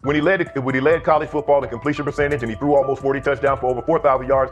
when he led college football in completion percentage and he threw almost 40 touchdowns for over 4,000 yards,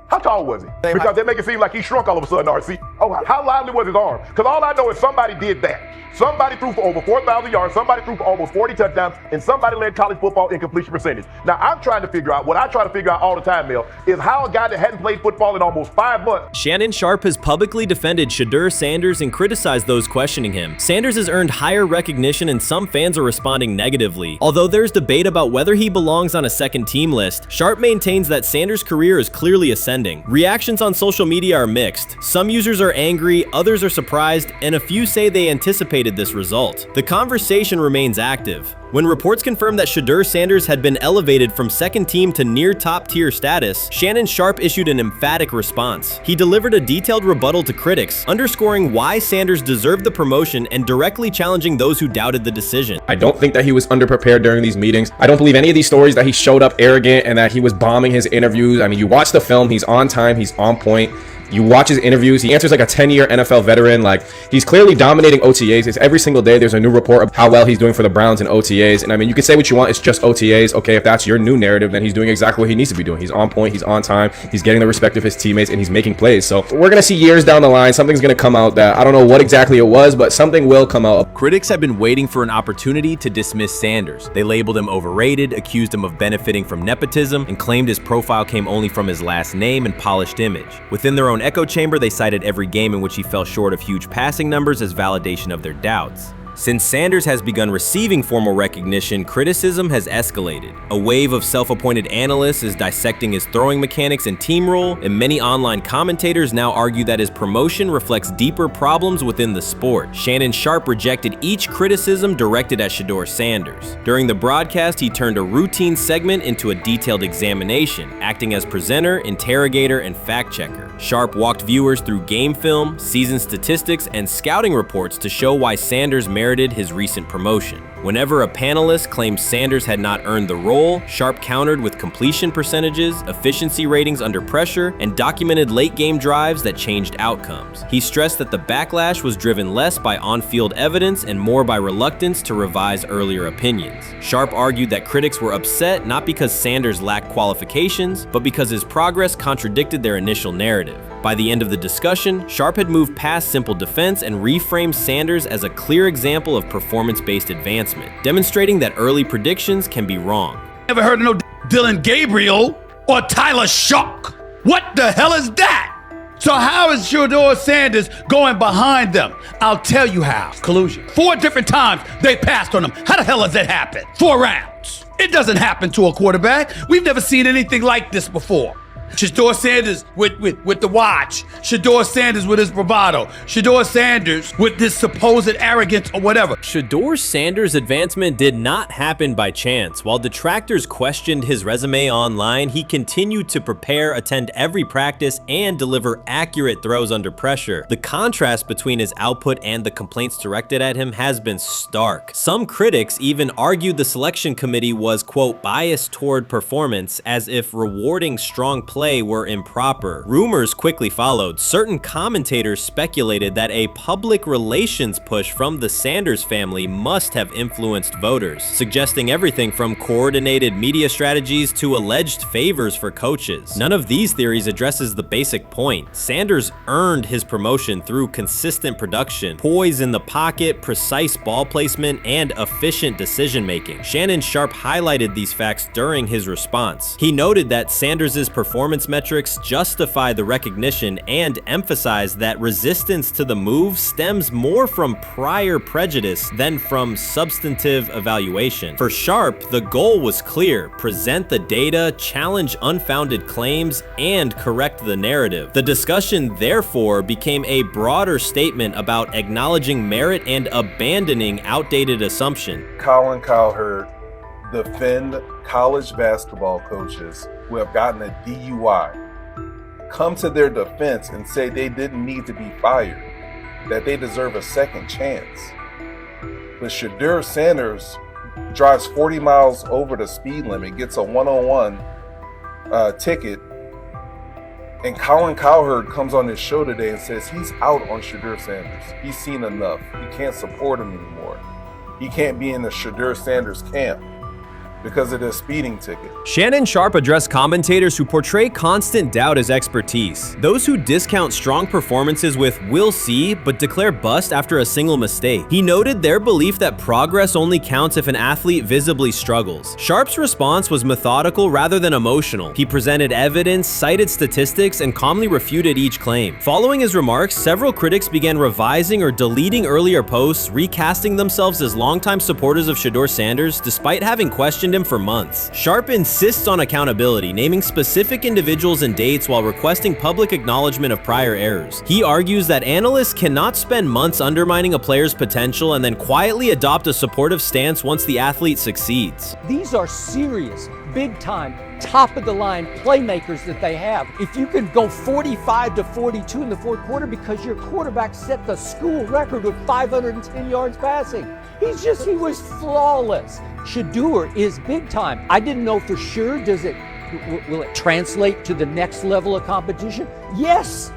how tall was he? Because they make it seem like he shrunk all of a sudden, RC. Oh, how lively was his arm? Because all I know is somebody did that. Somebody threw for over 4,000 yards, somebody threw for almost 40 touchdowns, and somebody led college football in completion percentage. Now, I'm trying to figure out, what I try to figure out all the time, Mel, is how a guy that hadn't played football in almost 5 months. Shannon Sharpe has publicly defended Shedeur Sanders and criticized those questioning him. Sanders has earned higher recognition and some fans are responding negatively. Although there's debate about whether he belongs on a second team list, Sharpe maintains that Sanders' career is clearly ascending. Reactions on social media are mixed. Some users are angry, others are surprised, and a few say they anticipated this result. The conversation remains active. When reports confirmed that Shedeur Sanders had been elevated from second team to near top tier status, Shannon Sharpe issued an emphatic response. He delivered a detailed rebuttal to critics, underscoring why Sanders deserved the promotion and directly challenging those who doubted the decision. I don't think that he was underprepared during these meetings. I don't believe any of these stories that he showed up arrogant and that he was bombing his interviews. I mean, you watch the film, he's on time, he's on point. You watch his interviews, he answers like a 10-year NFL veteran. Like, he's clearly dominating OTAs. It's every single day there's a new report of how well he's doing for the Browns in OTAs. And I mean, you can say what you want, it's just OTAs. Okay, if that's your new narrative, then he's doing exactly what he needs to be doing. He's on point, he's on time, he's getting the respect of his teammates, and he's making plays. So we're gonna see years down the line, something's gonna come out that I don't know what exactly it was, but something will come out. Critics have been waiting for an opportunity to dismiss Sanders. They labeled him overrated, accused him of benefiting from nepotism, and claimed his profile came only from his last name and polished image. Within their own echo chamber, they cited every game in which he fell short of huge passing numbers as validation of their doubts. Since Sanders has begun receiving formal recognition, criticism has escalated. A wave of self-appointed analysts is dissecting his throwing mechanics and team role, and many online commentators now argue that his promotion reflects deeper problems within the sport. Shannon Sharpe rejected each criticism directed at Shedeur Sanders. During the broadcast, he turned a routine segment into a detailed examination, acting as presenter, interrogator, and fact-checker. Sharpe walked viewers through game film, season statistics, and scouting reports to show why Sanders merited his recent promotion. Whenever a panelist claimed Sanders had not earned the role, Sharpe countered with completion percentages, efficiency ratings under pressure, and documented late-game drives that changed outcomes. He stressed that the backlash was driven less by on-field evidence and more by reluctance to revise earlier opinions. Sharpe argued that critics were upset not because Sanders lacked qualifications, but because his progress contradicted their initial narrative. By the end of the discussion, Sharpe had moved past simple defense and reframed Sanders as a clear example of performance-based advancement, demonstrating that early predictions can be wrong. Never heard of no Dylan Gabriel or Tyler Shock. What the hell is that? So how is Shedeur Sanders going behind them? I'll tell you how. Collusion. 4 different times they passed on him. How the hell does that happen? 4 rounds. It doesn't happen to a quarterback. We've never seen anything like this before. Shedeur Sanders with the watch. Shedeur Sanders with his bravado. Shedeur Sanders with this supposed arrogance or whatever. Shedeur Sanders' advancement did not happen by chance. While detractors questioned his resume online, he continued to prepare, attend every practice, and deliver accurate throws under pressure. The contrast between his output and the complaints directed at him has been stark. Some critics even argued the selection committee was, quote, biased toward performance, as if rewarding strong play were improper. Rumors quickly followed. Certain commentators speculated that a public relations push from the Sanders family must have influenced voters, suggesting everything from coordinated media strategies to alleged favors for coaches. None of these theories addresses the basic point. Sanders earned his promotion through consistent production, poise in the pocket, precise ball placement, and efficient decision-making. Shannon Sharpe highlighted these facts during his response. He noted that Sanders' performance metrics justify the recognition and emphasize that resistance to the move stems more from prior prejudice than from substantive evaluation. For Sharpe, the goal was clear: present the data, challenge unfounded claims, and correct the narrative. The discussion therefore became a broader statement about acknowledging merit and abandoning outdated assumption. Colin Cowherd defend college basketball coaches who have gotten a DUI, come to their defense and say they didn't need to be fired, that they deserve a second chance. But Shedeur Sanders drives 40 miles over the speed limit, gets a one-on-one ticket, and Colin Cowherd comes on his show today and says he's out on Shedeur Sanders. He's seen enough. He can't support him anymore. He can't be in the Shedeur Sanders camp. because of the speeding ticket. Shannon Sharpe addressed commentators who portray constant doubt as expertise. Those who discount strong performances with "we'll see" but declare bust after a single mistake. He noted their belief that progress only counts if an athlete visibly struggles. Sharpe's response was methodical rather than emotional. He presented evidence, cited statistics, and calmly refuted each claim. Following his remarks, several critics began revising or deleting earlier posts, recasting themselves as longtime supporters of Shedeur Sanders despite having questioned him for months. Sharpe insists on accountability, naming specific individuals and dates while requesting public acknowledgement of prior errors. He argues that analysts cannot spend months undermining a player's potential and then quietly adopt a supportive stance once the athlete succeeds. These are serious, big-time, top-of-the-line playmakers that they have. If you can go 45-42 in the fourth quarter because your quarterback set the school record with 510 yards passing. He was flawless. Shedeur is big time. I didn't know for sure, will it translate to the next level of competition? Yes,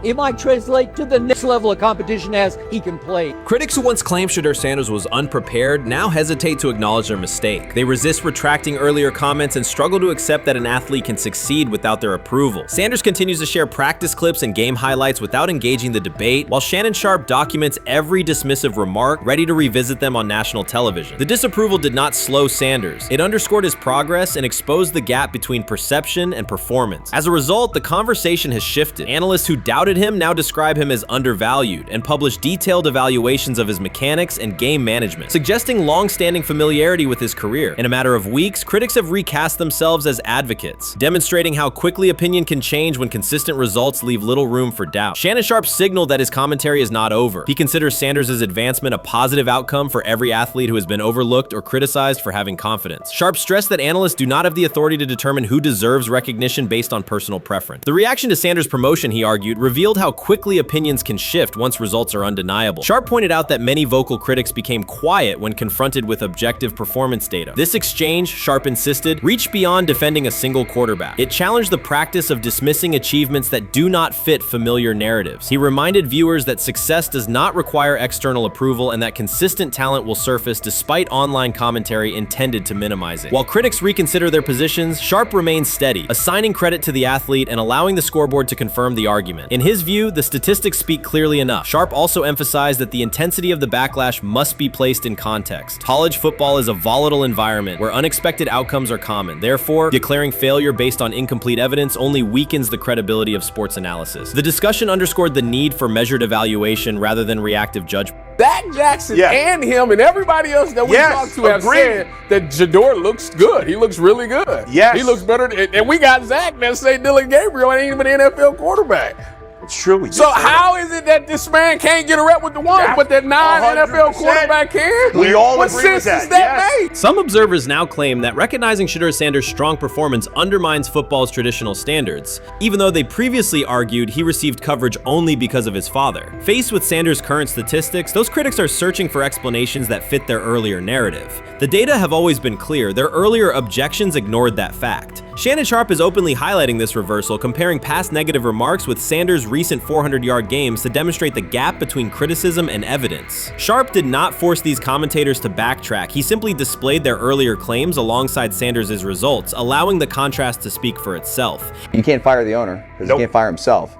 it might translate to the next level of competition as he can play. Critics who once claimed Shedeur Sanders was unprepared now hesitate to acknowledge their mistake. They resist retracting earlier comments and struggle to accept that an athlete can succeed without their approval. Sanders continues to share practice clips and game highlights without engaging the debate, while Shannon Sharpe documents every dismissive remark, ready to revisit them on national television. The disapproval did not slow Sanders. It underscored his progress and exposed the gap between perception and performance. As a result, the conversation has shifted. Analysts who doubted him now describe him as undervalued and publish detailed evaluations of his mechanics and game management, suggesting long-standing familiarity with his career. In a matter of weeks, critics have recast themselves as advocates, demonstrating how quickly opinion can change when consistent results leave little room for doubt. Shannon Sharpe signaled that his commentary is not over. He considers Sanders' advancement a positive outcome for every athlete who has been overlooked or criticized for having confidence. Sharpe stressed that analysts do not have the authority to determine who deserves recognition based on personal preference. The reaction to Sanders' promotion, he argued, revealed how quickly opinions can shift once results are undeniable. Sharpe pointed out that many vocal critics became quiet when confronted with objective performance data. This exchange, Sharpe insisted, reached beyond defending a single quarterback. It challenged the practice of dismissing achievements that do not fit familiar narratives. He reminded viewers that success does not require external approval and that consistent talent will surface despite online commentary intended to minimize it. While critics reconsider their positions, Sharpe remains steady, assigning credit to the athlete and allowing the scoreboard to confirm the argument. In his view, the statistics speak clearly enough. Sharpe also emphasized that the intensity of the backlash must be placed in context. College football is a volatile environment where unexpected outcomes are common. Therefore, declaring failure based on incomplete evidence only weakens the credibility of sports analysis. The discussion underscored the need for measured evaluation rather than reactive judgment. Dak Jackson and him and everybody else that we talked to have said that Shedeur looks good. He looks really good. Yes. He looks better. And we got Zach that say Dylan Gabriel ain't even an NFL quarterback. It's true. So how is it that this man can't get a rep with the ones, but that non-NFL quarterback can? We all what agree with sense that. does that make? Some observers now claim that recognizing Shedeur Sanders' strong performance undermines football's traditional standards, even though they previously argued he received coverage only because of his father. Faced with Sanders' current statistics, those critics are searching for explanations that fit their earlier narrative. The data have always been clear. Their earlier objections ignored that fact. Shannon Sharpe is openly highlighting this reversal, comparing past negative remarks with Sanders' recent 400-yard games to demonstrate the gap between criticism and evidence. Sharpe did not force these commentators to backtrack. He simply displayed their earlier claims alongside Sanders' results, allowing the contrast to speak for itself. You can't fire the owner because he can't fire himself.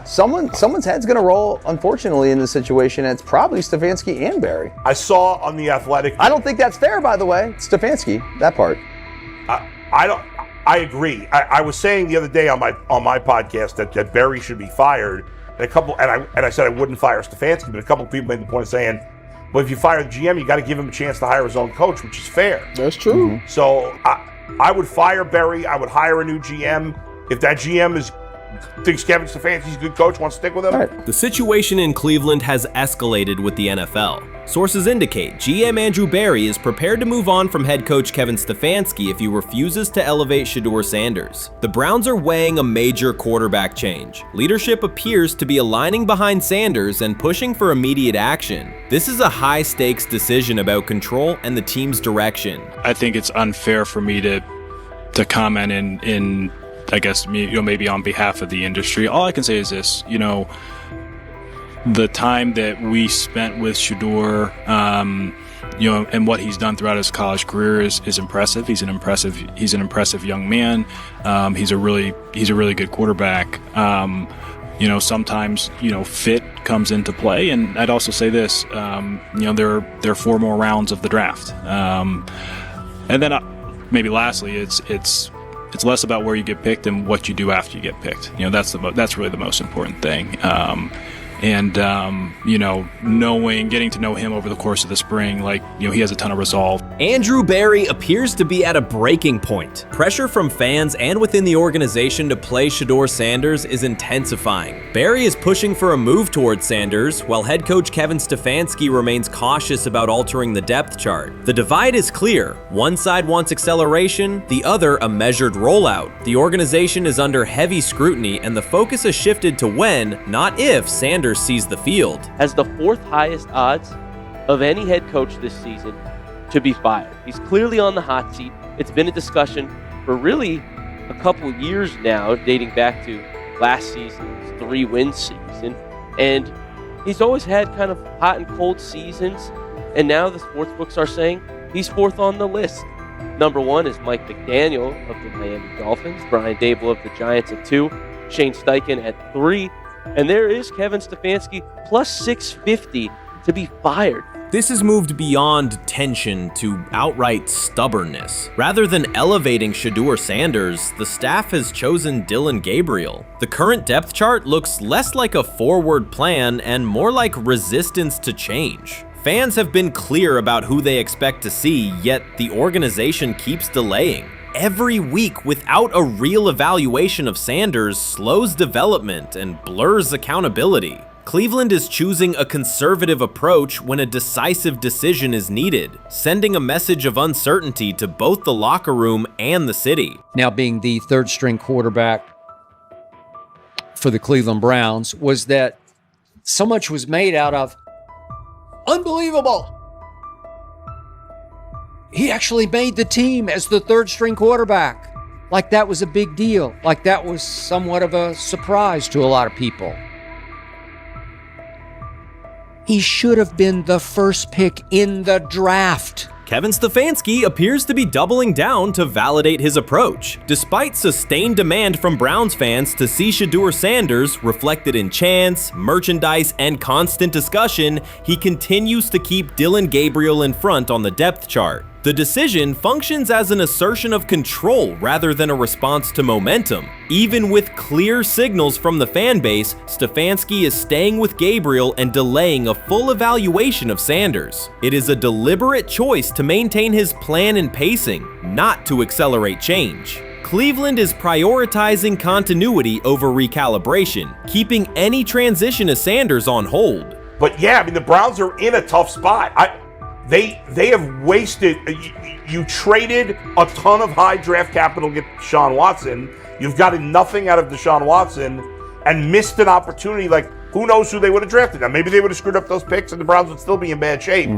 Someone's head's going to roll, unfortunately, in this situation, and it's probably Stefanski and Barry. I saw on The Athletic. I don't think that's fair, by the way. Stefanski, that part. I agree. I was saying the other day on my podcast that Barry should be fired, and I said I wouldn't fire Stefanski, but a couple of people made the point of saying, well, if you fire the GM, you got to give him a chance to hire his own coach, which is fair. That's true. So I would fire Barry. I would hire a new GM. If that GM thinks Kevin Stefanski's a good coach, wants to stick with him. The situation in Cleveland has escalated with the NFL. Sources indicate GM Andrew Barry is prepared to move on from head coach Kevin Stefanski if he refuses to elevate Shedeur Sanders. The Browns are weighing a major quarterback change. Leadership appears to be aligning behind Sanders and pushing for immediate action. This is a high-stakes decision about control and the team's direction. I think it's unfair for me to comment in I guess, maybe on behalf of the industry. All I can say is this, the time that we spent with Shedeur, and what he's done throughout his college career is impressive. He's an impressive young man. He's a really good quarterback. Sometimes fit comes into play, and I'd also say this. There are 4 more rounds of the draft, and then maybe lastly, it's less about where you get picked and what you do after you get picked. That's really the most important thing. Getting to know him over the course of the spring, he has a ton of resolve. Andrew Berry appears to be at a breaking point. Pressure from fans and within the organization to play Shedeur Sanders is intensifying. Berry is pushing for a move towards Sanders, while head coach Kevin Stefanski remains cautious about altering the depth chart. The divide is clear. One side wants acceleration, the other a measured rollout. The organization is under heavy scrutiny, and the focus has shifted to when, not if, Sanders sees the field. Has the 4th highest odds of any head coach this season to be fired. He's clearly on the hot seat. It's been a discussion for really a couple years now, dating back to last season's 3-win season. And he's always had kind of hot and cold seasons. And now the sports books are saying he's 4th on the list. Number 1 is Mike McDaniel of the Miami Dolphins, Brian Dable of the Giants at 2, Shane Steichen at 3, and there is Kevin Stefanski plus 650 to be fired. This has moved beyond tension to outright stubbornness. Rather than elevating Shedeur Sanders, the staff has chosen Dillon Gabriel. The current depth chart looks less like a forward plan and more like resistance to change. Fans have been clear about who they expect to see, yet the organization keeps delaying. Every week without a real evaluation of Sanders slows development and blurs accountability. Cleveland is choosing a conservative approach when a decisive decision is needed, sending a message of uncertainty to both the locker room and the city. Now being the 3rd string quarterback for the Cleveland Browns, was that so much was made out of unbelievable. He actually made the team as the 3rd string quarterback. Like that was a big deal. Like that was somewhat of a surprise to a lot of people. He should have been the 1st pick in the draft. Kevin Stefanski appears to be doubling down to validate his approach. Despite sustained demand from Browns fans to see Shedeur Sanders reflected in chants, merchandise, and constant discussion, he continues to keep Dillon Gabriel in front on the depth chart. The decision functions as an assertion of control rather than a response to momentum. Even with clear signals from the fan base, Stefanski is staying with Gabriel and delaying a full evaluation of Sanders. It is a deliberate choice to maintain his plan and pacing, not to accelerate change. Cleveland is prioritizing continuity over recalibration, keeping any transition to Sanders on hold. But yeah, the Browns are in a tough spot. They have wasted. You traded a ton of high draft capital to get Deshaun Watson. You've gotten nothing out of Deshaun Watson and missed an opportunity. Who knows who they would have drafted? Now, maybe they would have screwed up those picks and the Browns would still be in bad shape.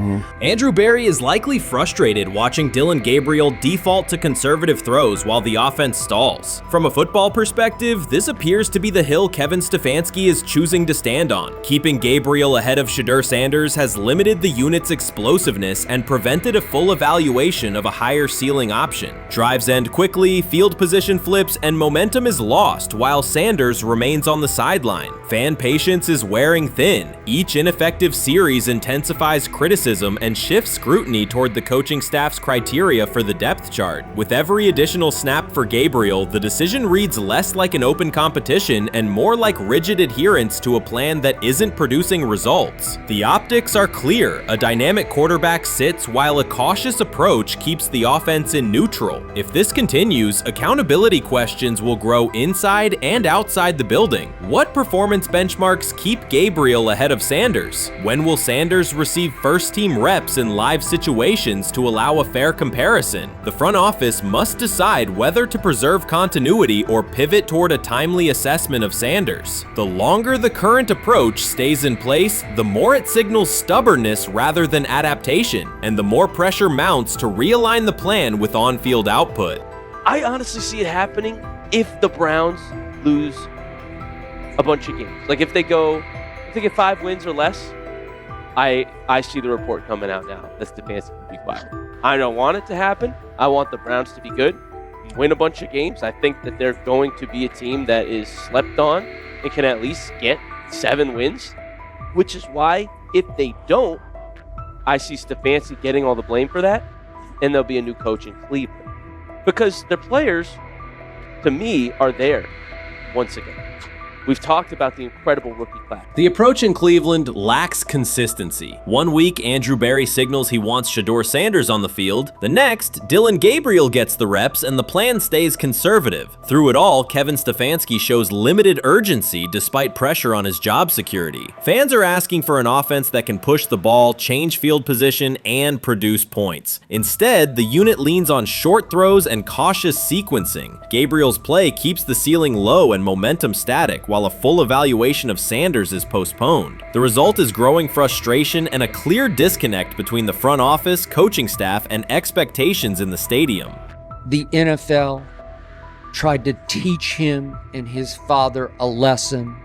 Andrew Berry is likely frustrated watching Dillon Gabriel default to conservative throws while the offense stalls. From a football perspective, this appears to be the hill Kevin Stefanski is choosing to stand on. Keeping Gabriel ahead of Shedeur Sanders has limited the unit's explosiveness and prevented a full evaluation of a higher ceiling option. Drives end quickly, field position flips, and momentum is lost while Sanders remains on the sideline. Fan patience is wearing thin. Each ineffective series intensifies criticism and shifts scrutiny toward the coaching staff's criteria for the depth chart. With every additional snap for Gabriel, the decision reads less like an open competition and more like rigid adherence to a plan that isn't producing results. The optics are clear. A dynamic quarterback sits while a cautious approach keeps the offense in neutral. If this continues, accountability questions will grow inside and outside the building. What performance benchmarks keep Gabriel ahead of Sanders? When will Sanders receive first-team reps in live situations to allow a fair comparison? The front office must decide whether to preserve continuity or pivot toward a timely assessment of Sanders. The longer the current approach stays in place, the more it signals stubbornness rather than adaptation, and the more pressure mounts to realign the plan with on-field output. I honestly see it happening if the Browns lose a bunch of games. If they get 5 wins or less, I see the report coming out now that Stefanski will be fired. I don't want it to happen. I want the Browns to be good, win a bunch of games. I think that they're going to be a team that is slept on and can at least get 7 wins, which is why if they don't, I see Stefanski getting all the blame for that, and there'll be a new coach in Cleveland. Because their players, to me, are there once again. We've talked about the incredible rookie class. The approach in Cleveland lacks consistency. One week, Andrew Berry signals he wants Shedeur Sanders on the field. The next, Dillon Gabriel gets the reps and the plan stays conservative. Through it all, Kevin Stefanski shows limited urgency despite pressure on his job security. Fans are asking for an offense that can push the ball, change field position, and produce points. Instead, the unit leans on short throws and cautious sequencing. Gabriel's play keeps the ceiling low and momentum static, while a full evaluation of Sanders is postponed. The result is growing frustration and a clear disconnect between the front office, coaching staff, and expectations in the stadium. The NFL tried to teach him and his father a lesson.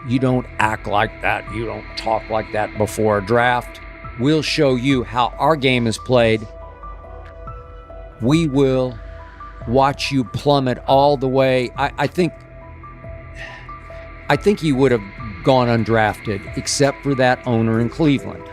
You don't act like that. You don't talk like that before a draft. We'll show you how our game is played. We will watch you plummet all the way. I think he would have gone undrafted except for that owner in Cleveland.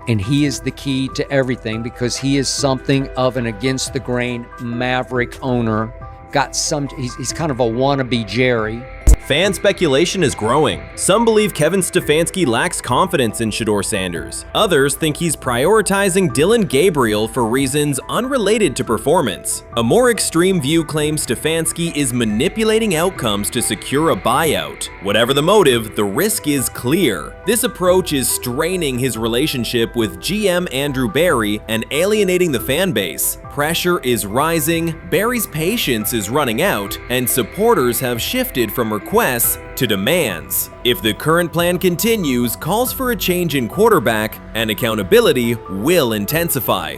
And he is the key to everything because he is something of an against-the-grain maverick owner. He's kind of a wannabe Jerry. Fan speculation is growing. Some believe Kevin Stefanski lacks confidence in Shedeur Sanders. Others think he's prioritizing Dillon Gabriel for reasons unrelated to performance. A more extreme view claims Stefanski is manipulating outcomes to secure a buyout. Whatever the motive, the risk is clear. This approach is straining his relationship with GM Andrew Berry and alienating the fan base. Pressure is rising, Berry's patience is running out, and supporters have shifted from requests to demands. If the current plan continues, calls for a change in quarterback and accountability will intensify.